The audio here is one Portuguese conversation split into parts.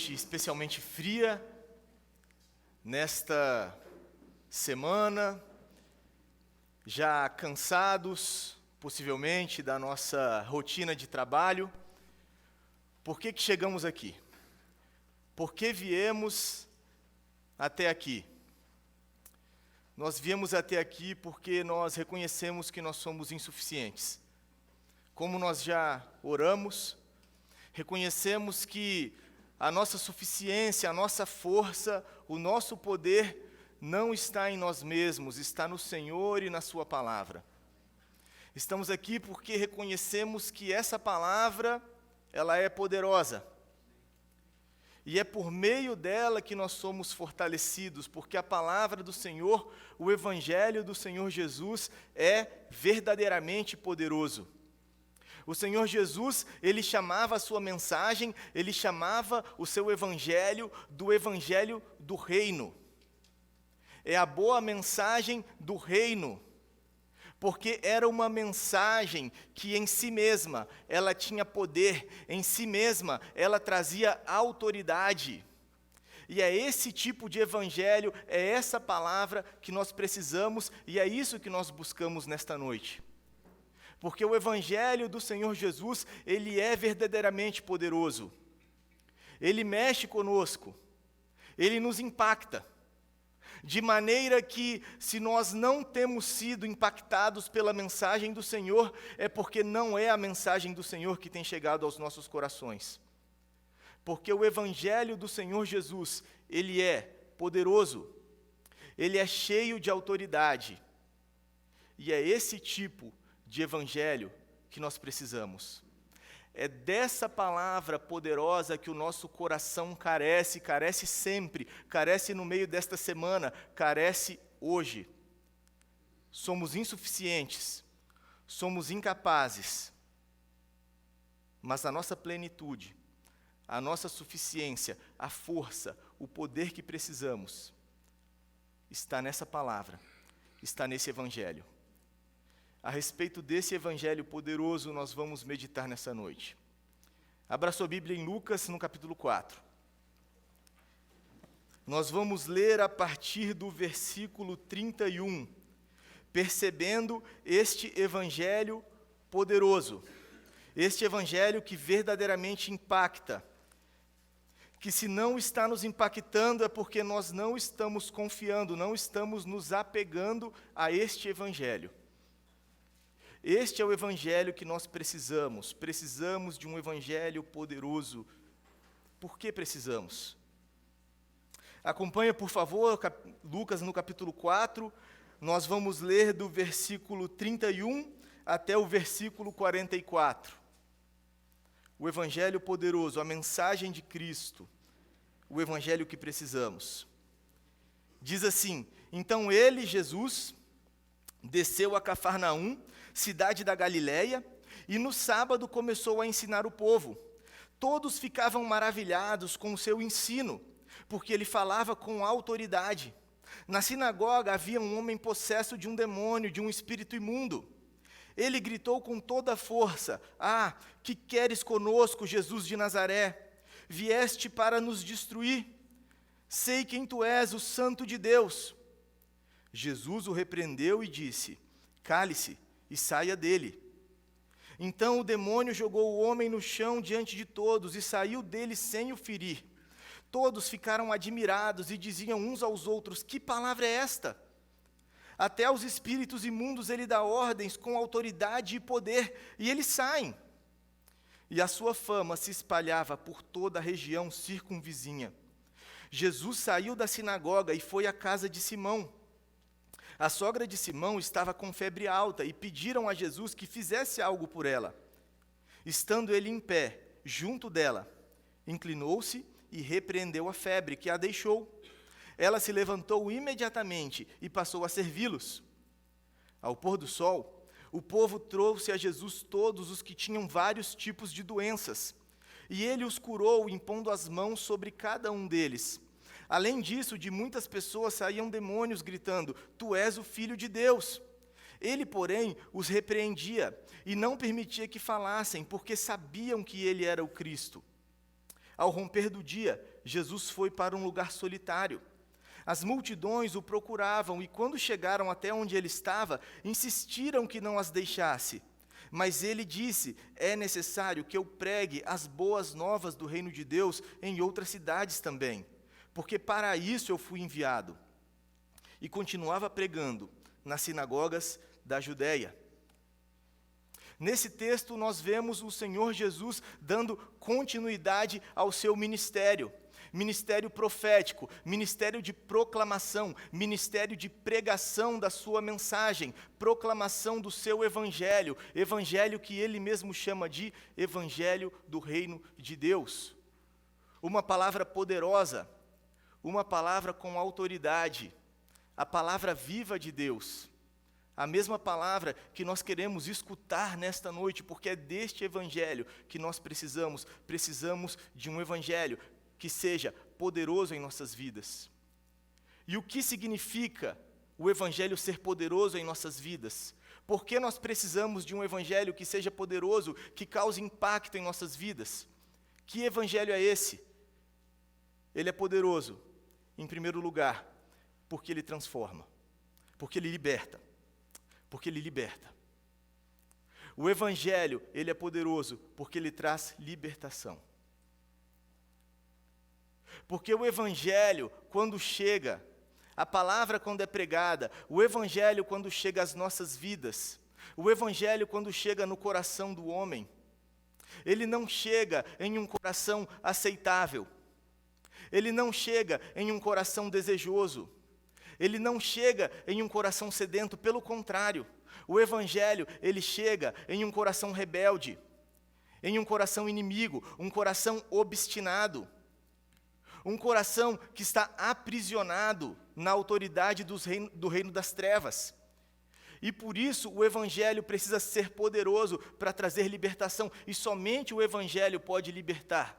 noite especialmente fria, nesta semana, já cansados, possivelmente, da nossa rotina de trabalho. Por que chegamos aqui? Por que viemos até aqui? Nós viemos até aqui porque nós reconhecemos que nós somos insuficientes. Como nós já oramos, reconhecemos que a nossa suficiência, a nossa força, o nosso poder não está em nós mesmos, está no Senhor e na Sua palavra. Estamos aqui porque reconhecemos que essa palavra, ela é poderosa. E é por meio dela que nós somos fortalecidos, porque a palavra do Senhor, o Evangelho do Senhor Jesus, é verdadeiramente poderoso. O Senhor Jesus, Ele chamava a sua mensagem, Ele chamava o seu Evangelho do Evangelho do Reino. É a boa mensagem do Reino, porque era uma mensagem que em si mesma, ela tinha poder, em si mesma, ela trazia autoridade. E é esse tipo de Evangelho, é essa palavra que nós precisamos, e é isso que nós buscamos nesta noite. Porque o Evangelho do Senhor Jesus, ele é verdadeiramente poderoso. Ele mexe conosco. Ele nos impacta. De maneira que, se nós não temos sido impactados pela mensagem do Senhor, é porque não é a mensagem do Senhor que tem chegado aos nossos corações. Porque o Evangelho do Senhor Jesus, ele é poderoso. Ele é cheio de autoridade. E é esse tipo de evangelho que nós precisamos. É dessa palavra poderosa que o nosso coração carece sempre, carece no meio desta semana, carece hoje. Somos insuficientes, somos incapazes, mas a nossa plenitude, a nossa suficiência, a força, o poder que precisamos, está nessa palavra, está nesse evangelho. A respeito desse evangelho poderoso, nós vamos meditar nessa noite. Abra sua Bíblia em Lucas, no capítulo 4. Nós vamos ler a partir do versículo 31, percebendo este evangelho poderoso, este evangelho que verdadeiramente impacta, que se não está nos impactando é porque nós não estamos confiando, não estamos nos apegando a este evangelho. Este é o evangelho que nós precisamos de um evangelho poderoso. Por que precisamos? Acompanha, por favor, Lucas no capítulo 4, nós vamos ler do versículo 31 até o versículo 44. O evangelho poderoso, a mensagem de Cristo, o evangelho que precisamos. Diz assim: então ele, Jesus, desceu a Cafarnaum, cidade da Galileia, e no sábado começou a ensinar o povo. Todos ficavam maravilhados com o seu ensino, porque ele falava com autoridade. Na sinagoga havia um homem possesso de um demônio, de um espírito imundo. Ele gritou com toda a força: ah, que queres conosco, Jesus de Nazaré? Vieste para nos destruir? Sei quem tu és, o Santo de Deus. Jesus o repreendeu e disse: cale-se e saia dele. Então o demônio jogou o homem no chão diante de todos e saiu dele sem o ferir. Todos ficaram admirados e diziam uns aos outros: que palavra é esta? Até aos espíritos imundos ele dá ordens com autoridade e poder, e eles saem. E a sua fama se espalhava por toda a região circunvizinha. Jesus saiu da sinagoga e foi à casa de Simão. A sogra de Simão estava com febre alta e pediram a Jesus que fizesse algo por ela. Estando ele em pé, junto dela, inclinou-se e repreendeu a febre, que a deixou. Ela se levantou imediatamente e passou a servi-los. Ao pôr do sol, o povo trouxe a Jesus todos os que tinham vários tipos de doenças, e ele os curou, impondo as mãos sobre cada um deles. Além disso, de muitas pessoas saíam demônios gritando: tu és o Filho de Deus. Ele, porém, os repreendia e não permitia que falassem, porque sabiam que ele era o Cristo. Ao romper do dia, Jesus foi para um lugar solitário. As multidões o procuravam e, quando chegaram até onde ele estava, insistiram que não as deixasse. Mas ele disse: é necessário que eu pregue as boas novas do reino de Deus em outras cidades também, porque para isso eu fui enviado. E continuava pregando nas sinagogas da Judéia. Nesse texto nós vemos o Senhor Jesus dando continuidade ao seu ministério. Ministério profético, ministério de proclamação, ministério de pregação da sua mensagem, proclamação do seu evangelho, evangelho que ele mesmo chama de evangelho do reino de Deus. Uma palavra poderosa, uma palavra com autoridade, a palavra viva de Deus. A mesma palavra que nós queremos escutar nesta noite, porque é deste evangelho que nós precisamos de um evangelho que seja poderoso em nossas vidas. E o que significa o evangelho ser poderoso em nossas vidas? Por que nós precisamos de um evangelho que seja poderoso, que cause impacto em nossas vidas? Que evangelho é esse? Ele é poderoso, em primeiro lugar, porque ele transforma, porque ele liberta. Porque ele liberta. O evangelho, ele é poderoso porque ele traz libertação. Porque o evangelho, quando chega, a palavra quando é pregada, o evangelho quando chega às nossas vidas, o evangelho quando chega no coração do homem, ele não chega em um coração aceitável. Ele não chega em um coração desejoso. Ele não chega em um coração sedento, pelo contrário, o evangelho, ele chega em um coração rebelde, em um coração inimigo, um coração obstinado, um coração que está aprisionado na autoridade do reino das trevas. E por isso o evangelho precisa ser poderoso para trazer libertação, e somente o evangelho pode libertar.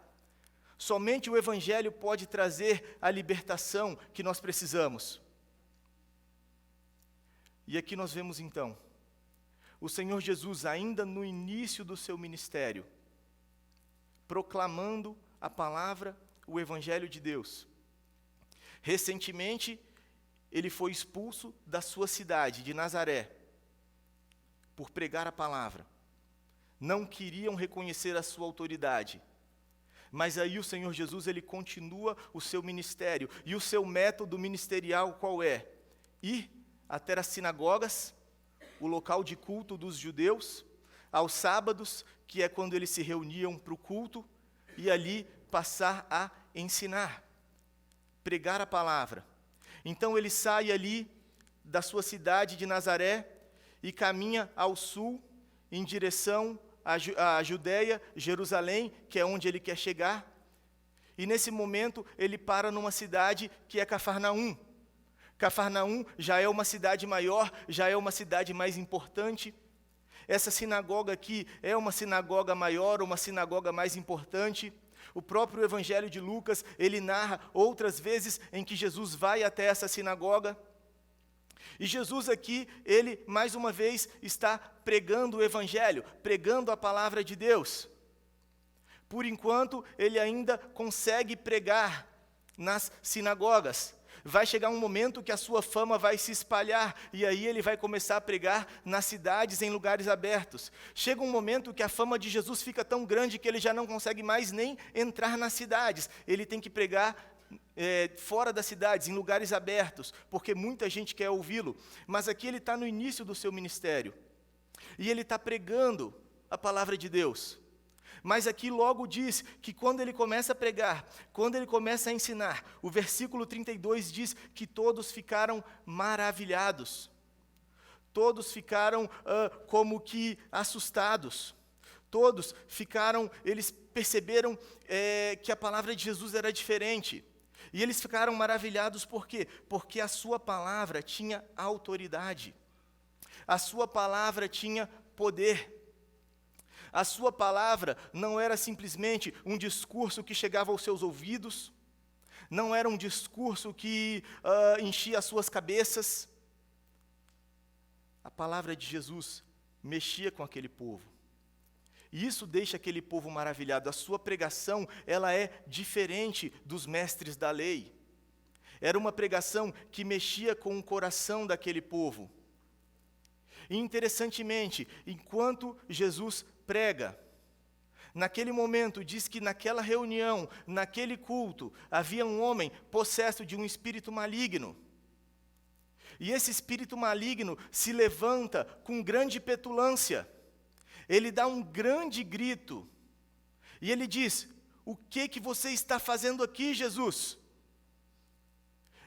Somente o evangelho pode trazer a libertação que nós precisamos. E aqui nós vemos então, o Senhor Jesus ainda no início do seu ministério, proclamando a palavra, o evangelho de Deus. Recentemente, ele foi expulso da sua cidade, de Nazaré, por pregar a palavra. Não queriam reconhecer a sua autoridade. Mas aí o Senhor Jesus, ele continua o seu ministério, e o seu método ministerial qual é? Ir até as sinagogas, o local de culto dos judeus, aos sábados, que é quando eles se reuniam para o culto, e ali passar a ensinar, pregar a palavra. Então ele sai ali da sua cidade de Nazaré e caminha ao sul, em direção à Judéia, Jerusalém, que é onde ele quer chegar. E nesse momento ele para numa cidade que é Cafarnaum. Cafarnaum já é uma cidade maior, já é uma cidade mais importante. Essa sinagoga aqui é uma sinagoga maior, uma sinagoga mais importante. O próprio Evangelho de Lucas, ele narra outras vezes em que Jesus vai até essa sinagoga. E Jesus aqui, ele mais uma vez está pregando o Evangelho, pregando a palavra de Deus. Por enquanto, ele ainda consegue pregar nas sinagogas. Vai chegar um momento que a sua fama vai se espalhar, e aí ele vai começar a pregar nas cidades, em lugares abertos. Chega um momento que a fama de Jesus fica tão grande que ele já não consegue mais nem entrar nas cidades. Ele tem que pregar fora das cidades, em lugares abertos, porque muita gente quer ouvi-lo. Mas aqui ele está no início do seu ministério, e ele está pregando a palavra de Deus. Mas aqui logo diz que quando ele começa a pregar, quando ele começa a ensinar, o versículo 32 diz que todos ficaram maravilhados. Todos ficaram como que assustados. Todos ficaram, eles perceberam que a palavra de Jesus era diferente. E eles ficaram maravilhados por quê? Porque a sua palavra tinha autoridade. A sua palavra tinha poder. A sua palavra não era simplesmente um discurso que chegava aos seus ouvidos, não era um discurso que enchia as suas cabeças. A palavra de Jesus mexia com aquele povo. E isso deixa aquele povo maravilhado. A sua pregação, ela é diferente dos mestres da lei. Era uma pregação que mexia com o coração daquele povo. E interessantemente, enquanto Jesus prega, naquele momento, diz que naquela reunião, naquele culto, havia um homem possesso de um espírito maligno. E esse espírito maligno se levanta com grande petulância. Ele dá um grande grito. E ele diz: o que você está fazendo aqui, Jesus?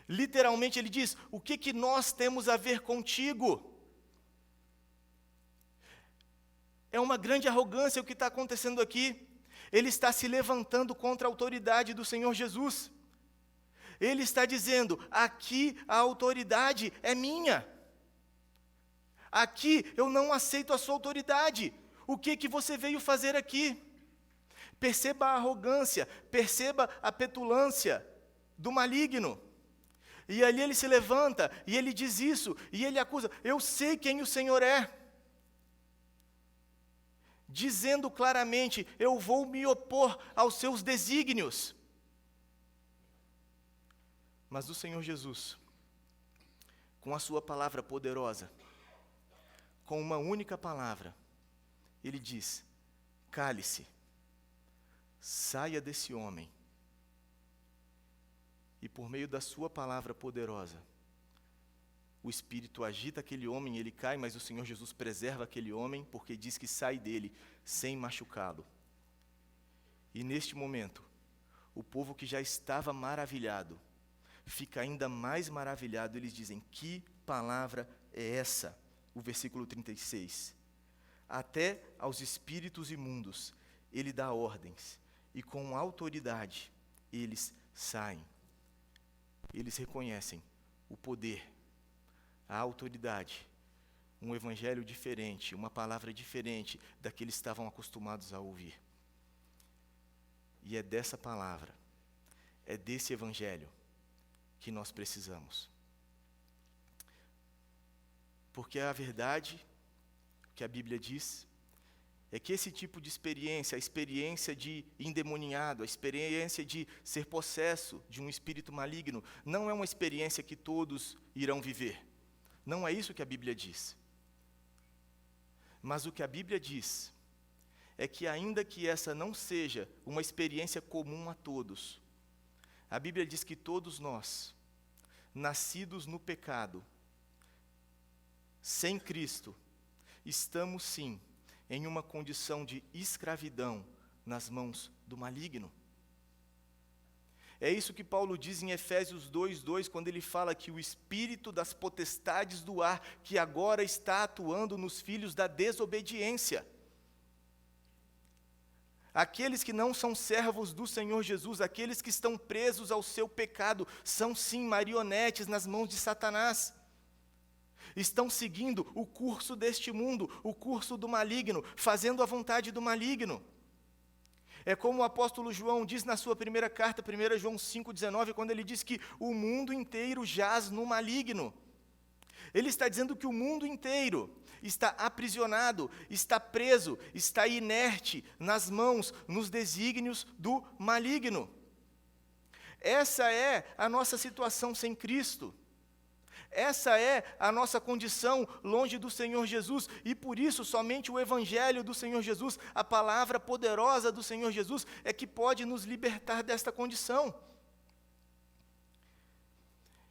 Literalmente ele diz: o que nós temos a ver contigo? É uma grande arrogância o que está acontecendo aqui. Ele está se levantando contra a autoridade do Senhor Jesus. Ele está dizendo: aqui a autoridade é minha. Aqui eu não aceito a sua autoridade. O que você veio fazer aqui? Perceba a arrogância, perceba a petulância do maligno. E ali ele se levanta e ele diz isso, e ele acusa: eu sei quem o Senhor é. Dizendo claramente: eu vou me opor aos seus desígnios. Mas o Senhor Jesus, com a sua palavra poderosa, com uma única palavra, ele diz: cale-se, saia desse homem. E por meio da sua palavra poderosa, o Espírito agita aquele homem, ele cai, mas o Senhor Jesus preserva aquele homem, porque diz que sai dele sem machucá-lo. E neste momento, o povo que já estava maravilhado, fica ainda mais maravilhado. Eles dizem: que palavra é essa? O versículo 36. Até aos espíritos imundos ele dá ordens, e com autoridade eles saem. Eles reconhecem o poder, a autoridade, um evangelho diferente, uma palavra diferente da que eles estavam acostumados a ouvir. E é dessa palavra, é desse evangelho que nós precisamos. Porque a verdade, o que a Bíblia diz, é que esse tipo de experiência, a experiência de endemoniado, a experiência de ser possesso de um espírito maligno, não é uma experiência que todos irão viver. Não é isso que a Bíblia diz. Mas o que a Bíblia diz é que, ainda que essa não seja uma experiência comum a todos, a Bíblia diz que todos nós, nascidos no pecado, sem Cristo, estamos sim em uma condição de escravidão nas mãos do maligno. É isso que Paulo diz em Efésios 2:2, quando ele fala que o espírito das potestades do ar, que agora está atuando nos filhos da desobediência. Aqueles que não são servos do Senhor Jesus, aqueles que estão presos ao seu pecado, são sim marionetes nas mãos de Satanás. Estão seguindo o curso deste mundo, o curso do maligno, fazendo a vontade do maligno. É como o apóstolo João diz na sua primeira carta, 1 João 5,19, quando ele diz que o mundo inteiro jaz no maligno. Ele está dizendo que o mundo inteiro está aprisionado, está preso, está inerte nas mãos, nos desígnios do maligno. Essa é a nossa situação sem Cristo. Essa é a nossa condição longe do Senhor Jesus, e por isso somente o Evangelho do Senhor Jesus, a palavra poderosa do Senhor Jesus, é que pode nos libertar desta condição.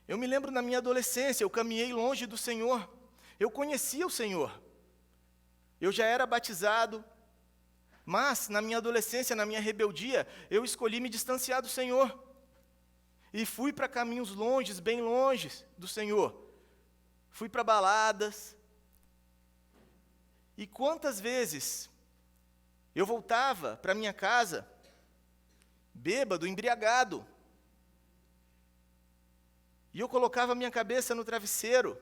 Eu me lembro na minha adolescência, eu caminhei longe do Senhor, eu conhecia o Senhor, eu já era batizado, mas na minha adolescência, na minha rebeldia, eu escolhi me distanciar do Senhor. E fui para caminhos longes, bem longe do Senhor. Fui para baladas. E quantas vezes eu voltava para minha casa, bêbado, embriagado. E eu colocava a minha cabeça no travesseiro.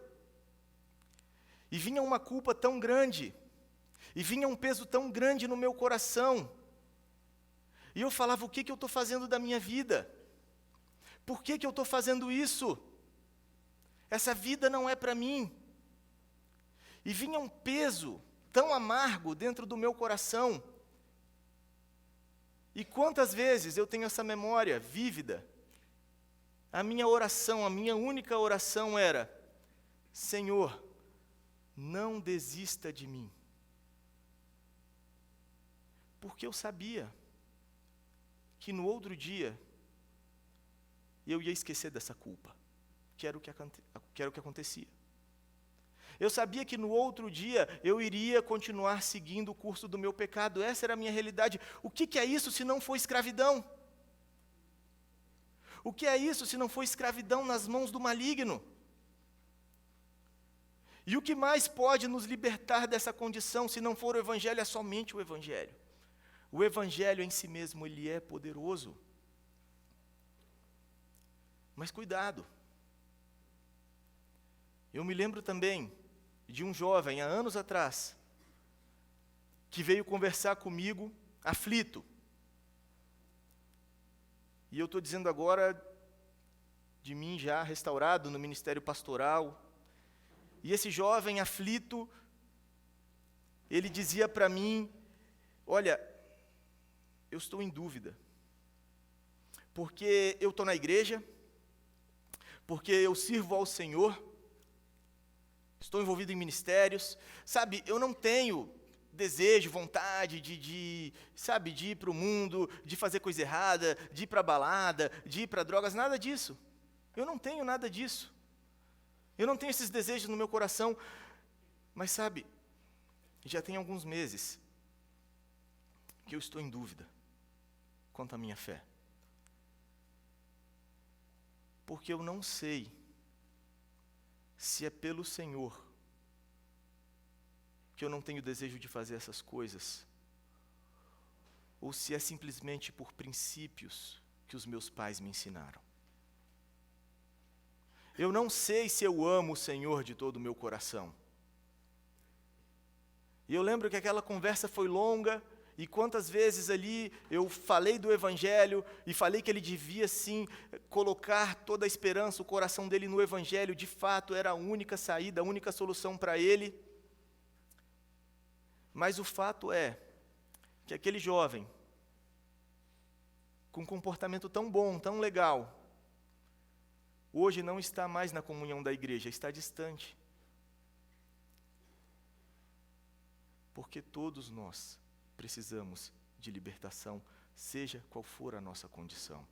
E vinha uma culpa tão grande. E vinha um peso tão grande no meu coração. E eu falava: o que eu estou fazendo da minha vida? Por que eu estou fazendo isso? Essa vida não é para mim. E vinha um peso tão amargo dentro do meu coração. E quantas vezes eu tenho essa memória vívida? A minha oração, a minha única oração era: Senhor, não desista de mim. Porque eu sabia que no outro dia eu ia esquecer dessa culpa, que era o que acontecia. Eu sabia que no outro dia eu iria continuar seguindo o curso do meu pecado. Essa era a minha realidade. O que é isso se não for escravidão? O que é isso se não for escravidão nas mãos do maligno? E o que mais pode nos libertar dessa condição, se não for o Evangelho, é somente o Evangelho. O Evangelho em si mesmo, ele é poderoso. Mas cuidado. Eu me lembro também de um jovem, há anos atrás, que veio conversar comigo, aflito. E eu estou dizendo agora de mim já restaurado no ministério pastoral. E esse jovem aflito, ele dizia para mim: olha, eu estou em dúvida, porque eu estou na igreja, porque eu sirvo ao Senhor, estou envolvido em ministérios, sabe, eu não tenho desejo, vontade de ir para o mundo, de fazer coisa errada, de ir para a balada, de ir para drogas, nada disso. Eu não tenho nada disso. Eu não tenho esses desejos no meu coração. Mas sabe, já tem alguns meses que eu estou em dúvida quanto à minha fé. Porque eu não sei se é pelo Senhor que eu não tenho desejo de fazer essas coisas, ou se é simplesmente por princípios que os meus pais me ensinaram. Eu não sei se eu amo o Senhor de todo o meu coração. E eu lembro que aquela conversa foi longa, e quantas vezes ali eu falei do Evangelho, e falei que ele devia sim colocar toda a esperança, o coração dele no Evangelho, de fato era a única saída, a única solução para ele. Mas o fato é que aquele jovem, com um comportamento tão bom, tão legal, hoje não está mais na comunhão da igreja, está distante. Porque todos nós precisamos de libertação, seja qual for a nossa condição.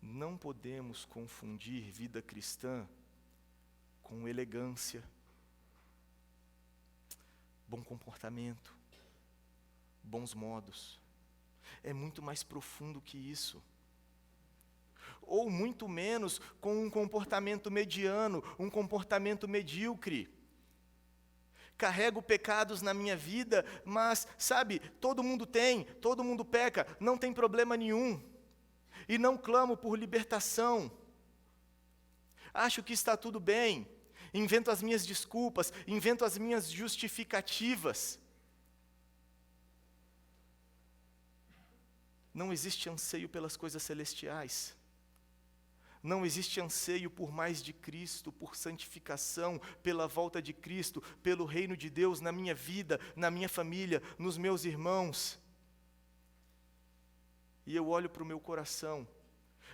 Não podemos confundir vida cristã com elegância, bom comportamento, bons modos. É muito mais profundo que isso. Ou muito menos com um comportamento mediano, um comportamento medíocre. Carrego pecados na minha vida, mas, sabe, todo mundo tem, todo mundo peca, não tem problema nenhum. E não clamo por libertação. Acho que está tudo bem. Invento as minhas desculpas, invento as minhas justificativas. Não existe anseio pelas coisas celestiais. Não existe anseio por mais de Cristo, por santificação, pela volta de Cristo, pelo reino de Deus na minha vida, na minha família, nos meus irmãos. E eu olho para o meu coração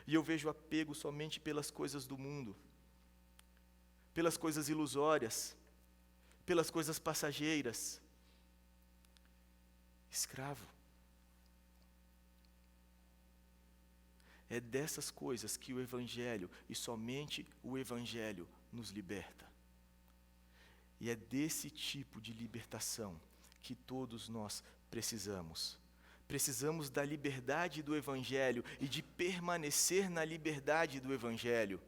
e eu vejo apego somente pelas coisas do mundo, pelas coisas ilusórias, pelas coisas passageiras. Escravo. É dessas coisas que o Evangelho, e somente o Evangelho, nos liberta. E é desse tipo de libertação que todos nós precisamos. Precisamos da liberdade do Evangelho e de permanecer na liberdade do Evangelho.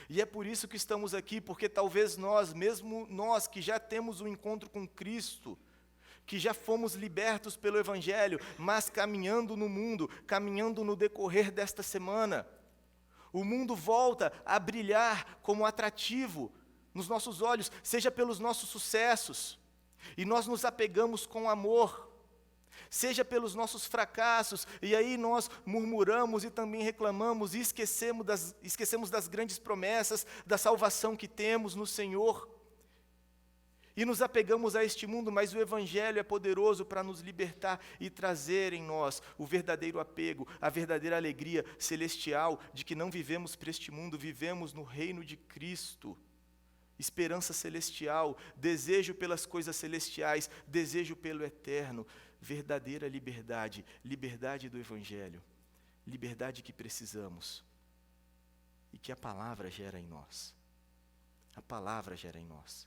E é por isso que estamos aqui, porque talvez nós, mesmo nós que já temos um encontro com Cristo, que já fomos libertos pelo Evangelho, mas caminhando no mundo, caminhando no decorrer desta semana, o mundo volta a brilhar como atrativo nos nossos olhos, seja pelos nossos sucessos, e nós nos apegamos com amor, seja pelos nossos fracassos, e aí nós murmuramos e também reclamamos, e esquecemos das grandes promessas, da salvação que temos no Senhor. e nos apegamos a este mundo, mas o Evangelho é poderoso para nos libertar e trazer em nós o verdadeiro apego, a verdadeira alegria celestial de que não vivemos para este mundo, vivemos no reino de Cristo. Esperança celestial, desejo pelas coisas celestiais, desejo pelo eterno, verdadeira liberdade, liberdade do Evangelho, liberdade que precisamos e que a palavra gera em nós. A palavra gera em nós.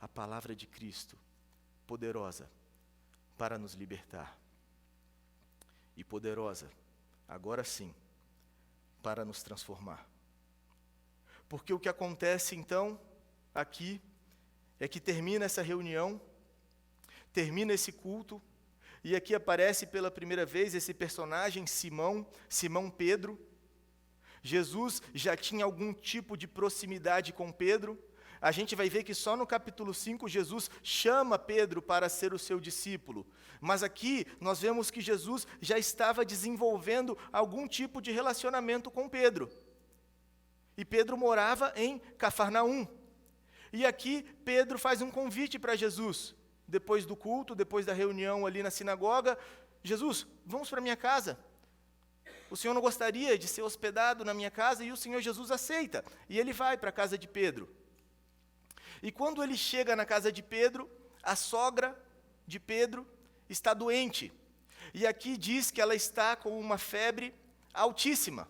A palavra de Cristo, poderosa para nos libertar. E poderosa, agora sim, para nos transformar. Porque o que acontece então, aqui, é que termina essa reunião, termina esse culto, e aqui aparece pela primeira vez esse personagem, Simão Pedro. Jesus já tinha algum tipo de proximidade com Pedro. A gente vai ver que só no capítulo 5 Jesus chama Pedro para ser o seu discípulo. Mas aqui nós vemos que Jesus já estava desenvolvendo algum tipo de relacionamento com Pedro. E Pedro morava em Cafarnaum. E aqui Pedro faz um convite para Jesus. Depois do culto, depois da reunião ali na sinagoga, Jesus, vamos para minha casa. O Senhor não gostaria de ser hospedado na minha casa? E o Senhor Jesus aceita. E ele vai para a casa de Pedro. E quando ele chega na casa de Pedro, a sogra de Pedro está doente. E aqui diz que ela está com uma febre altíssima.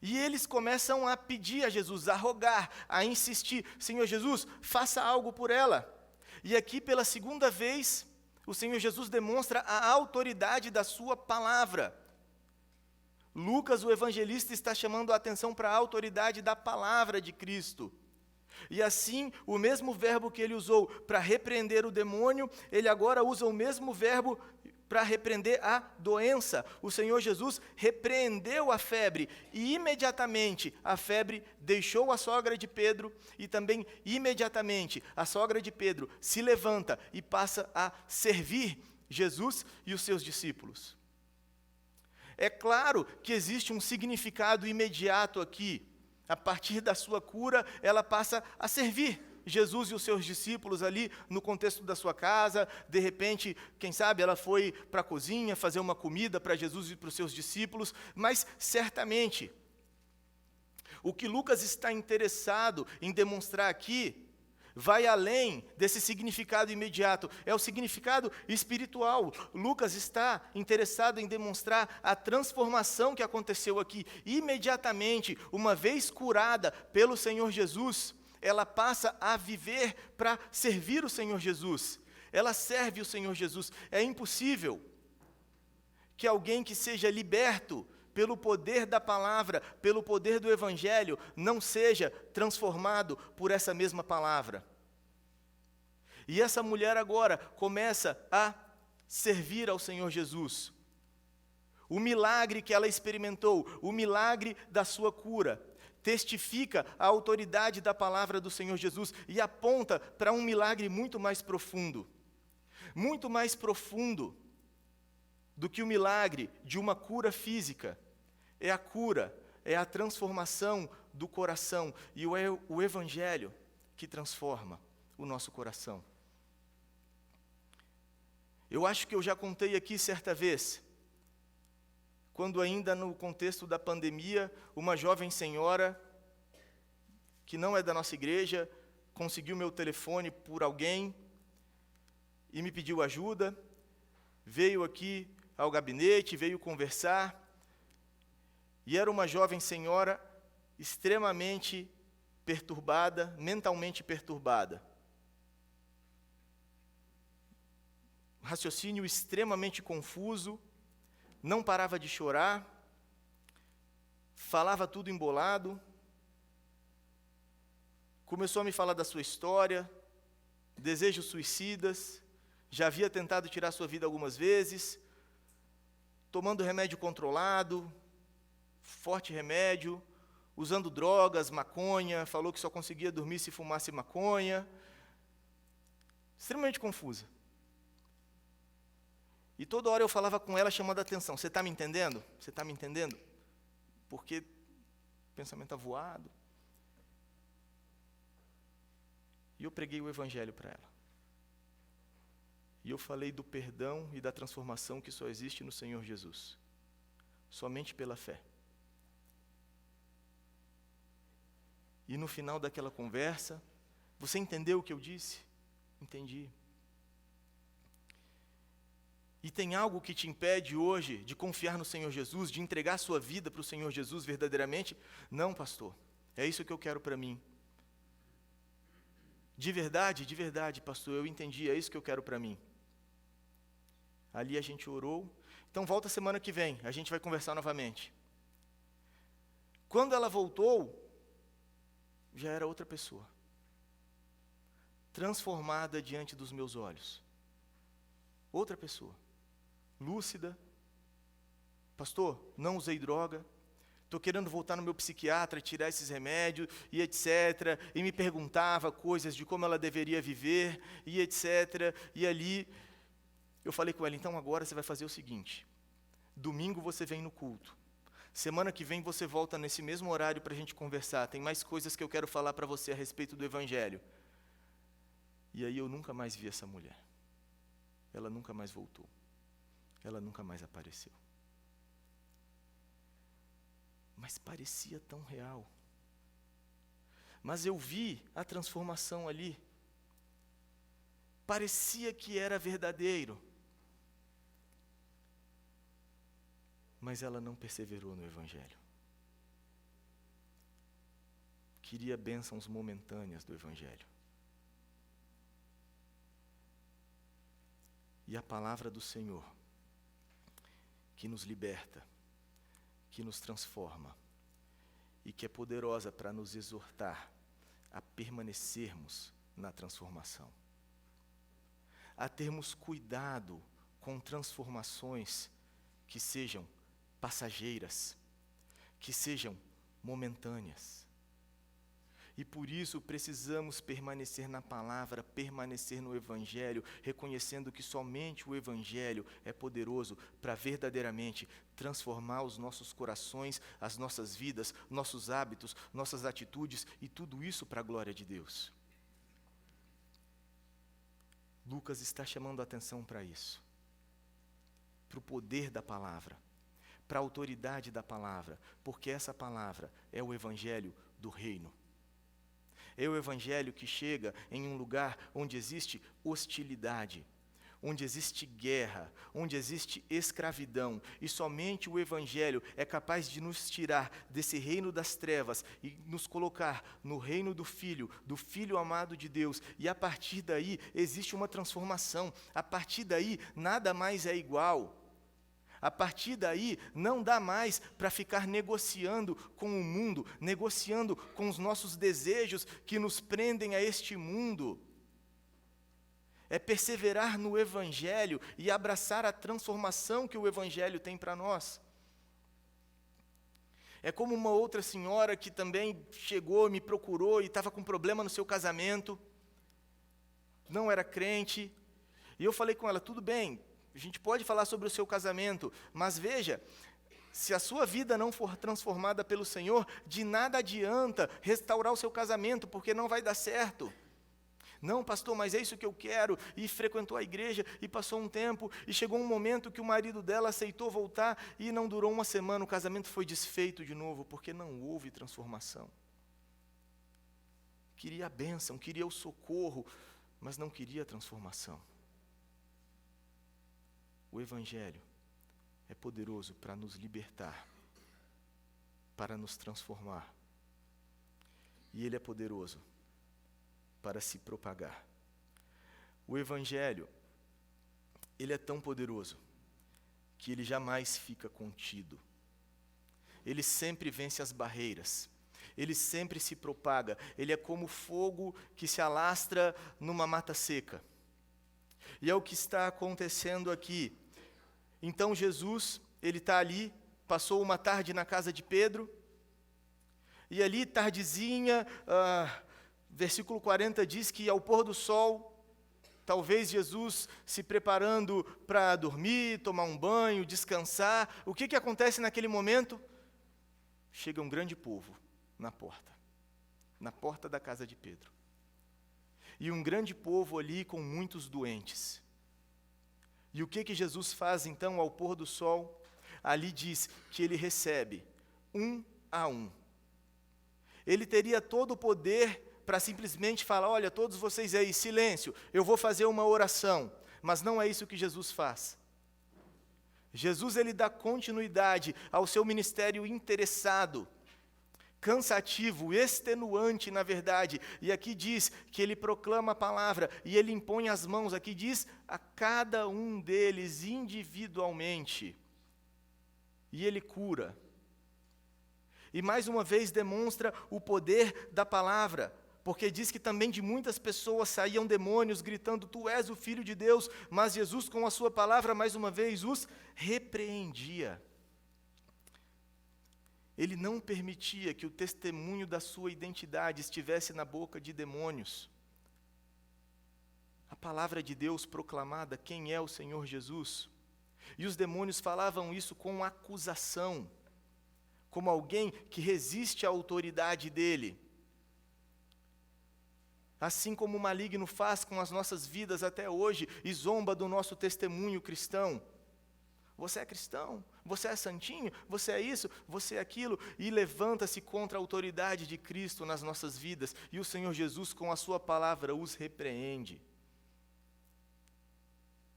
E eles começam a pedir a Jesus, a rogar, a insistir: Senhor Jesus, faça algo por ela. E aqui, pela segunda vez, o Senhor Jesus demonstra a autoridade da sua palavra. Lucas, o evangelista, está chamando a atenção para a autoridade da palavra de Cristo. E assim, o mesmo verbo que ele usou para repreender o demônio, ele agora usa o mesmo verbo para repreender a doença. O Senhor Jesus repreendeu a febre e imediatamente a febre deixou a sogra de Pedro e também imediatamente a sogra de Pedro se levanta e passa a servir Jesus e os seus discípulos. É claro que existe um significado imediato aqui. A partir da sua cura, ela passa a servir Jesus e os seus discípulos ali no contexto da sua casa. De repente, quem sabe, ela foi para a cozinha fazer uma comida para Jesus e para os seus discípulos, mas certamente, o que Lucas está interessado em demonstrar aqui vai além desse significado imediato, é o significado espiritual. Lucas está interessado em demonstrar a transformação que aconteceu aqui. Imediatamente, uma vez curada pelo Senhor Jesus, ela passa a viver para servir o Senhor Jesus. Ela serve o Senhor Jesus. É impossível que alguém que seja liberto pelo poder da palavra, pelo poder do Evangelho, não seja transformado por essa mesma palavra. E essa mulher agora começa a servir ao Senhor Jesus. O milagre que ela experimentou, o milagre da sua cura, testifica a autoridade da palavra do Senhor Jesus e aponta para um milagre muito mais profundo do que o milagre de uma cura física. É a cura, é a transformação do coração e o Evangelho que transforma o nosso coração. Eu acho que eu já contei aqui certa vez, quando ainda no contexto da pandemia, uma jovem senhora, que não é da nossa igreja, conseguiu meu telefone por alguém e me pediu ajuda, veio aqui ao gabinete, veio conversar, e era uma jovem senhora extremamente perturbada, mentalmente perturbada. Raciocínio extremamente confuso, não parava de chorar, falava tudo embolado, começou a me falar da sua história, desejos suicidas, já havia tentado tirar sua vida algumas vezes, tomando remédio controlado, forte remédio, usando drogas, maconha, falou que só conseguia dormir se fumasse maconha, extremamente confusa. E toda hora eu falava com ela chamando a atenção: você está me entendendo? Você está me entendendo? Porque o pensamento avoado. E eu preguei o evangelho para ela. E eu falei do perdão e da transformação que só existe no Senhor Jesus. Somente pela fé. E no final daquela conversa, você entendeu o que eu disse? Entendi. E tem algo que te impede hoje de confiar no Senhor Jesus, de entregar sua vida para o Senhor Jesus verdadeiramente? Não, pastor. É isso que eu quero para mim. De verdade, pastor, eu entendi, é isso que eu quero para mim. Ali a gente orou. Então volta semana que vem, a gente vai conversar novamente. Quando ela voltou, já era outra pessoa. Transformada diante dos meus olhos. Outra pessoa. Lúcida. Pastor, não usei droga. Estou querendo voltar no meu psiquiatra, tirar esses remédios, e etc. E me perguntava coisas de como ela deveria viver, e etc. E ali, eu falei com ela, então agora você vai fazer o seguinte. Domingo você vem no culto. Semana que vem você volta nesse mesmo horário para a gente conversar. Tem mais coisas que eu quero falar para você a respeito do Evangelho. E aí eu nunca mais vi essa mulher. Ela nunca mais voltou. Ela nunca mais apareceu. Mas parecia tão real. Mas eu vi a transformação ali. Parecia que era verdadeiro. Mas ela não perseverou no Evangelho. Queria bênçãos momentâneas do Evangelho. E a palavra do Senhor, que nos liberta, que nos transforma e que é poderosa para nos exortar a permanecermos na transformação, a termos cuidado com transformações que sejam passageiras, que sejam momentâneas. E por isso precisamos permanecer na palavra, permanecer no Evangelho, reconhecendo que somente o Evangelho é poderoso para verdadeiramente transformar os nossos corações, as nossas vidas, nossos hábitos, nossas atitudes e tudo isso para a glória de Deus. Lucas está chamando a atenção para isso, para o poder da palavra, para a autoridade da palavra, porque essa palavra é o Evangelho do reino. É o Evangelho que chega em um lugar onde existe hostilidade, onde existe guerra, onde existe escravidão, e somente o Evangelho é capaz de nos tirar desse reino das trevas e nos colocar no reino do Filho amado de Deus, e a partir daí existe uma transformação, a partir daí nada mais é igual. A partir daí, não dá mais para ficar negociando com o mundo, negociando com os nossos desejos que nos prendem a este mundo. É perseverar no Evangelho e abraçar a transformação que o Evangelho tem para nós. É como uma outra senhora que também chegou, me procurou e estava com problema no seu casamento, não era crente, e eu falei com ela, tudo bem, a gente pode falar sobre o seu casamento, mas veja, se a sua vida não for transformada pelo Senhor, de nada adianta restaurar o seu casamento, porque não vai dar certo. Não, pastor, mas é isso que eu quero. E frequentou a igreja, e passou um tempo, e chegou um momento que o marido dela aceitou voltar, e não durou uma semana, o casamento foi desfeito de novo, porque não houve transformação. Queria a bênção, queria o socorro, mas não queria a transformação. O Evangelho é poderoso para nos libertar, para nos transformar. E ele é poderoso para se propagar. O Evangelho, ele é tão poderoso que ele jamais fica contido. Ele sempre vence as barreiras. Ele sempre se propaga. Ele é como fogo que se alastra numa mata seca. E é o que está acontecendo aqui. Então Jesus, ele está ali, passou uma tarde na casa de Pedro, e ali, tardezinha, versículo 40 diz que ao pôr do sol, talvez Jesus se preparando para dormir, tomar um banho, descansar. O que acontece naquele momento? Chega um grande povo na porta da casa de Pedro. e um grande povo ali com muitos doentes. E o que Jesus faz então ao pôr do sol? Ali diz que ele recebe um a um. Ele teria todo o poder para simplesmente falar: olha, todos vocês aí, silêncio, eu vou fazer uma oração. Mas não é isso que Jesus faz. Jesus, ele dá continuidade ao seu ministério interessado, cansativo, extenuante, na verdade. E aqui diz que ele proclama a palavra e ele impõe as mãos, aqui diz, a cada um deles individualmente. E ele cura. E mais uma vez demonstra o poder da palavra, porque diz que também de muitas pessoas saíam demônios gritando: tu és o Filho de Deus, mas Jesus com a sua palavra mais uma vez os repreendia. Ele não permitia que o testemunho da sua identidade estivesse na boca de demônios. A palavra de Deus proclamada, quem é o Senhor Jesus, e os demônios falavam isso com acusação, como alguém que resiste à autoridade dele. Assim como o maligno faz com as nossas vidas até hoje e zomba do nosso testemunho cristão. Você é cristão, você é santinho, você é isso, você é aquilo, e levanta-se contra a autoridade de Cristo nas nossas vidas, e o Senhor Jesus com a sua palavra os repreende,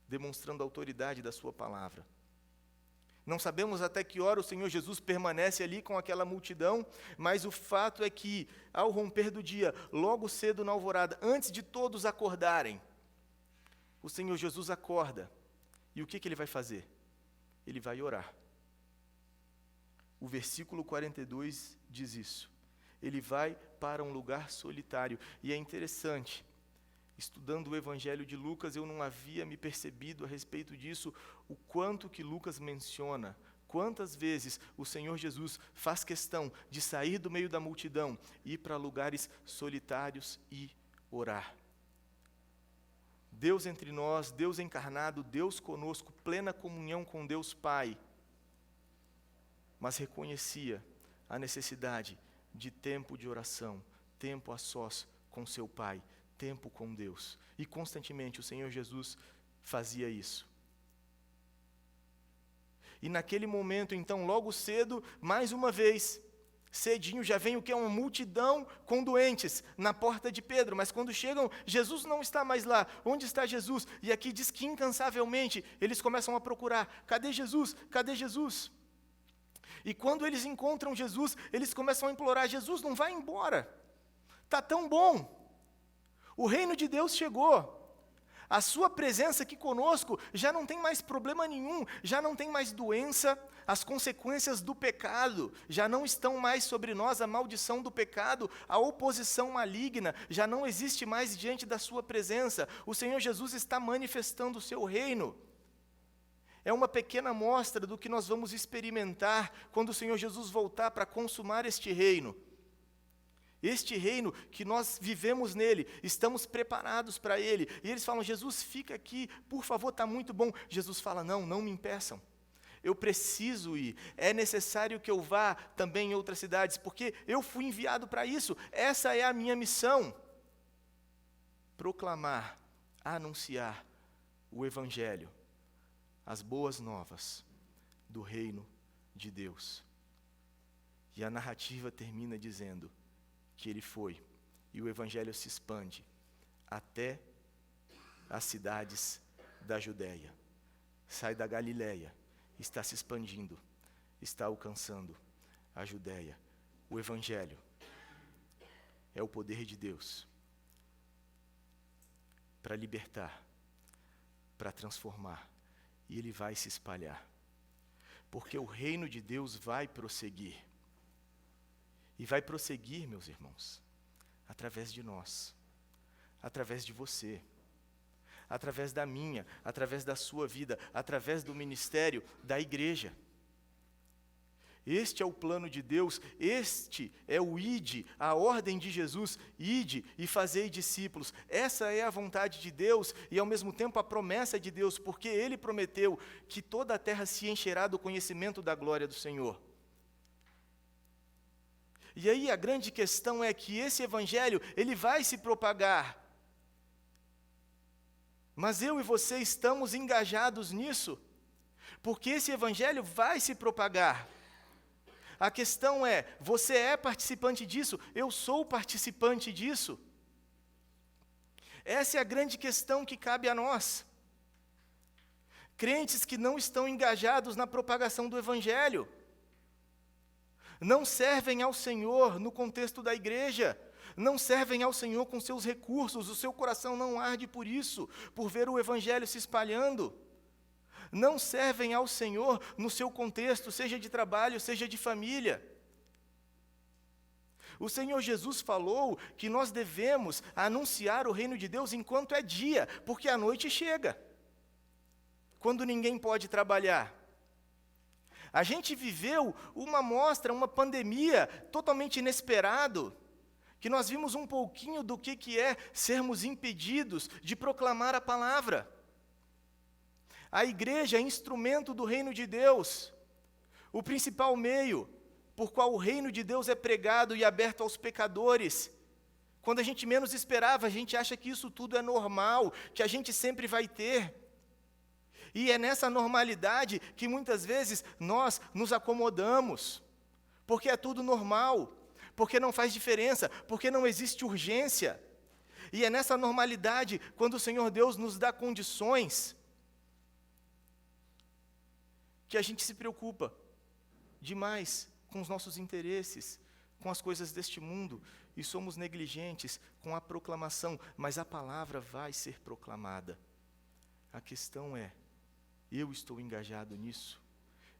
demonstrando a autoridade da sua palavra. Não sabemos até que hora o Senhor Jesus permanece ali com aquela multidão, mas o fato é que, ao romper do dia, logo cedo na alvorada, antes de todos acordarem, o Senhor Jesus acorda. E o que ele vai fazer? Ele vai orar. O versículo 42 diz isso. Ele vai para um lugar solitário. E é interessante, estudando o Evangelho de Lucas, eu não havia me percebido a respeito disso, o quanto que Lucas menciona, quantas vezes o Senhor Jesus faz questão de sair do meio da multidão, ir para lugares solitários e orar. Deus entre nós, Deus encarnado, Deus conosco, plena comunhão com Deus Pai, mas reconhecia a necessidade de tempo de oração, tempo a sós com seu Pai, tempo com Deus. E constantemente o Senhor Jesus fazia isso. E naquele momento, então, logo cedo, mais uma vez, cedinho, já vem o que é uma multidão com doentes na porta de Pedro. Mas quando chegam, Jesus não está mais lá. Onde está Jesus? E aqui diz que incansavelmente eles começam a procurar. Cadê Jesus? Cadê Jesus? E quando eles encontram Jesus, eles começam a implorar: Jesus, não vai embora. Está tão bom. O reino de Deus chegou. A sua presença aqui conosco já não tem mais problema nenhum, já não tem mais doença, as consequências do pecado já não estão mais sobre nós, a maldição do pecado, a oposição maligna já não existe mais diante da sua presença. O Senhor Jesus está manifestando o seu reino. É uma pequena amostra do que nós vamos experimentar quando o Senhor Jesus voltar para consumar este reino. Este reino que nós vivemos nele, estamos preparados para ele. E eles falam: Jesus, fica aqui, por favor, está muito bom. Jesus fala: não me impeçam. Eu preciso ir. É necessário que eu vá também em outras cidades, porque eu fui enviado para isso. Essa é a minha missão. Proclamar, anunciar o Evangelho, as boas novas do reino de Deus. E a narrativa termina dizendo que ele foi, e o Evangelho se expande até as cidades da Judéia. Sai da Galileia, está se expandindo, está alcançando a Judéia. O Evangelho é o poder de Deus para libertar, para transformar, e ele vai se espalhar, porque o reino de Deus vai prosseguir. E vai prosseguir, meus irmãos, através de nós, através de você, através da minha, através da sua vida, através do ministério da igreja. Este é o plano de Deus, este é o ide, a ordem de Jesus: ide e fazei discípulos. Essa é a vontade de Deus e ao mesmo tempo a promessa de Deus, porque Ele prometeu que toda a terra se encherá do conhecimento da glória do Senhor. E aí a grande questão é que esse evangelho, ele vai se propagar. Mas eu e você estamos engajados nisso, porque esse evangelho vai se propagar. A questão é, você é participante disso? Eu sou participante disso? Essa é a grande questão que cabe a nós. Crentes que não estão engajados na propagação do evangelho, não servem ao Senhor no contexto da igreja, não servem ao Senhor com seus recursos, o seu coração não arde por isso, por ver o evangelho se espalhando. Não servem ao Senhor no seu contexto, seja de trabalho, seja de família. O Senhor Jesus falou que nós devemos anunciar o reino de Deus enquanto é dia, porque a noite chega, quando ninguém pode trabalhar. A gente viveu uma mostra, uma pandemia totalmente inesperado, que nós vimos um pouquinho do que é sermos impedidos de proclamar a palavra. A igreja é instrumento do reino de Deus, o principal meio por qual o reino de Deus é pregado e aberto aos pecadores. Quando a gente menos esperava, a gente acha que isso tudo é normal, que a gente sempre vai ter. E é nessa normalidade que muitas vezes nós nos acomodamos, porque é tudo normal, porque não faz diferença, porque não existe urgência. E é nessa normalidade, quando o Senhor Deus nos dá condições, que a gente se preocupa demais com os nossos interesses, com as coisas deste mundo, e somos negligentes com a proclamação, mas a palavra vai ser proclamada. A questão é, eu estou engajado nisso?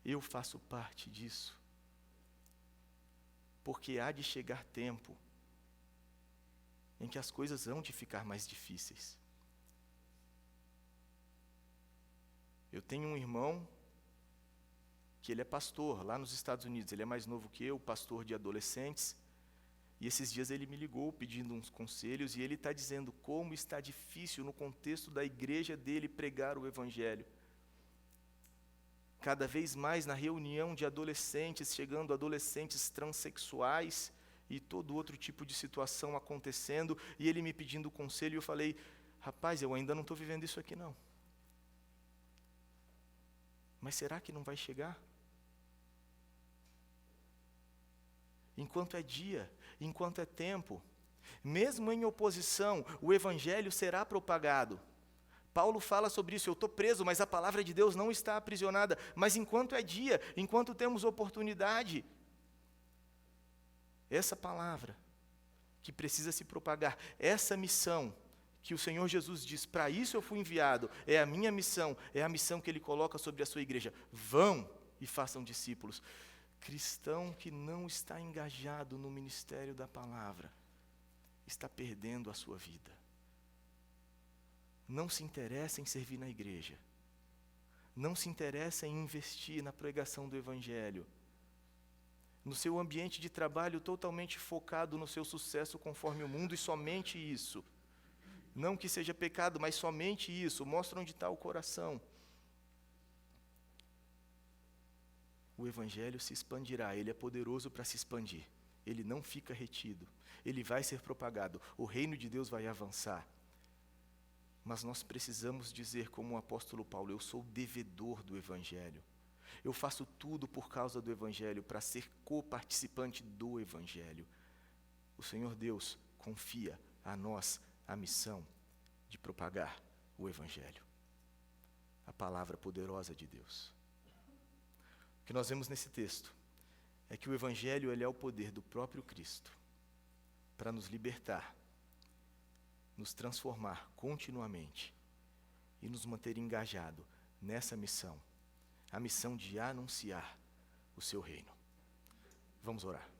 Eu faço parte disso? Porque há de chegar tempo em que as coisas hão de ficar mais difíceis. Eu tenho um irmão que ele é pastor lá nos Estados Unidos, ele é mais novo que eu, pastor de adolescentes, e esses dias ele me ligou pedindo uns conselhos, e ele está dizendo como está difícil no contexto da igreja dele pregar o evangelho. Cada vez mais na reunião de adolescentes, chegando adolescentes transexuais, e todo outro tipo de situação acontecendo, e ele me pedindo conselho, e eu falei, rapaz, eu ainda não estou vivendo isso aqui não. Mas será que não vai chegar? Enquanto é dia, enquanto é tempo, mesmo em oposição, o evangelho será propagado. Paulo fala sobre isso, eu estou preso, mas a palavra de Deus não está aprisionada. Mas enquanto é dia, enquanto temos oportunidade, essa palavra que precisa se propagar, essa missão que o Senhor Jesus diz, para isso eu fui enviado, é a minha missão, é a missão que Ele coloca sobre a sua igreja. Vão e façam discípulos. Cristão que não está engajado no ministério da palavra, está perdendo a sua vida. Não se interessa em servir na igreja. Não se interessa em investir na pregação do evangelho. No seu ambiente de trabalho totalmente focado no seu sucesso conforme o mundo e somente isso. Não que seja pecado, mas somente isso. Mostra onde está o coração. O evangelho se expandirá, ele é poderoso para se expandir. Ele não fica retido, ele vai ser propagado, o reino de Deus vai avançar. Mas nós precisamos dizer, como o apóstolo Paulo, eu sou devedor do evangelho. Eu faço tudo por causa do evangelho, para ser coparticipante do evangelho. O Senhor Deus confia a nós a missão de propagar o evangelho. A palavra poderosa de Deus. O que nós vemos nesse texto é que o evangelho ele é o poder do próprio Cristo para nos libertar, nos transformar continuamente e nos manter engajado nessa missão, a missão de anunciar o seu reino. Vamos orar.